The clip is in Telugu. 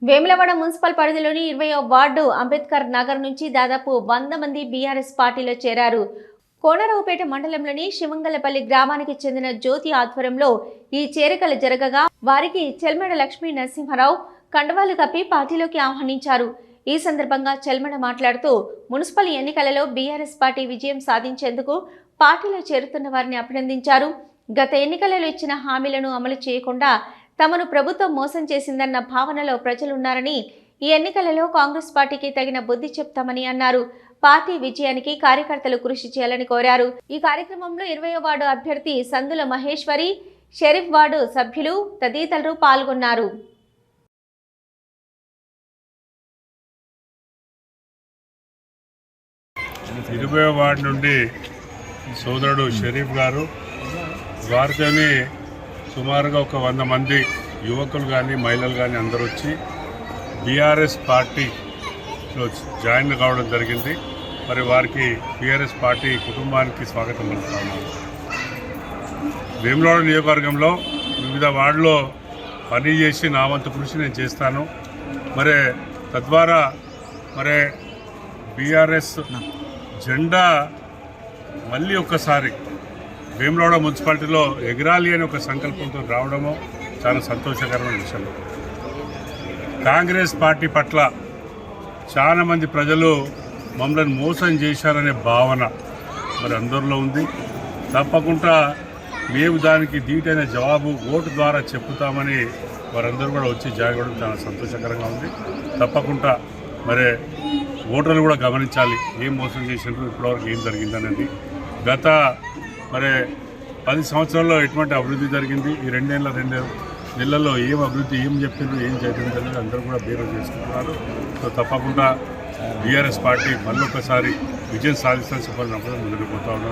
వేములవాడ మున్సిపల్ పరిధిలోని 20వ వార్డు అంబేద్కర్ నగర్ నుంచి దాదాపు 100 మంది బీఆర్ఎస్ పార్టీలో చేరారు. కోనరావుపేట మండలంలోని శివంగలపల్లి గ్రామానికి చెందిన జ్యోతి ఆధ్వర్యంలో ఈ చేరికలు జరగగా వారికి చెల్మెడ లక్ష్మీ నరసింహారావు కండవాలు కప్పి పార్టీలోకి ఆహ్వానించారు. ఈ సందర్భంగా చెల్మెడ మాట్లాడుతూ మున్సిపల్ ఎన్నికలలో బీఆర్ఎస్ పార్టీ విజయం సాధించేందుకు పార్టీలో చేరుతున్న వారిని అభినందించారు. గత ఎన్నికలలో ఇచ్చిన హామీలను అమలు చేయకుండా తమను ప్రభుత్వం మోసం చేసిందన్న భావనలో ప్రజలున్నారని, ఈ ఎన్నికలలో కాంగ్రెస్ పార్టీకి తగిన బుద్ధి చెప్తామని అన్నారు. పార్టీ విజయానికి కార్యకర్తలు కృషి చేయాలని కోరారు. ఈ కార్యక్రమంలో 20వ వార్డు అభ్యర్థి సందుల మహేశ్వరి, షరీఫ్ వార్డు సభ్యులు తదితరులు పాల్గొన్నారు. 20వ వార్డు నుండి సోదరుడు షరీఫ్ గారు, వారితోని సుమారుగా ఒక 100 మంది యువకులు కానీ మహిళలు కానీ అందరూ వచ్చి బీఆర్ఎస్ పార్టీలో జాయిన్ కావడం జరిగింది. మరి వారికి బీఆర్ఎస్ పార్టీ కుటుంబానికి స్వాగతం పలుకుతున్నాను. వేములవాడ నియోజకవర్గంలో వివిధ వార్డులో పనిచేసి నా వంతు కృషి నేను చేస్తాను. మరి తద్వారా మరి బీఆర్ఎస్ జెండా మళ్ళీ ఒక్కసారి వేములవాడ మున్సిపాలిటీలో ఎగరాలి అనే ఒక సంకల్పంతో రావడము చాలా సంతోషకరమైన విషయం. కాంగ్రెస్ పార్టీ పట్ల చాలామంది ప్రజలు మమ్మల్ని మోసం చేశారనే భావన మరి అందరిలో ఉంది. తప్పకుండా మేము దానికి ధీటైన జవాబు ఓటు ద్వారా చెప్పుతామని వారందరూ కూడా వచ్చి జాగడం చాలా సంతోషకరంగా ఉంది. తప్పకుండా మరి ఓటర్లు కూడా గమనించాలి, ఏం మోసం చేసినారు, ఇప్పటివరకు ఏం జరిగిందనేది. గత మరి 10 సంవత్సరాల్లో ఎటువంటి అభివృద్ధి జరిగింది, ఈ 2 నెలల్లో ఏం అభివృద్ధి, ఏం చెప్పిండ్రు, ఏం జరిగింది అనేది అందరూ కూడా బేరం చేసుకుంటున్నారు. సో తప్పకుండా బీఆర్ఎస్ పార్టీ మళ్ళొకసారి విజయం సాధిస్తాను చెప్పాలని ముందుకు పోతా ఉన్నారు.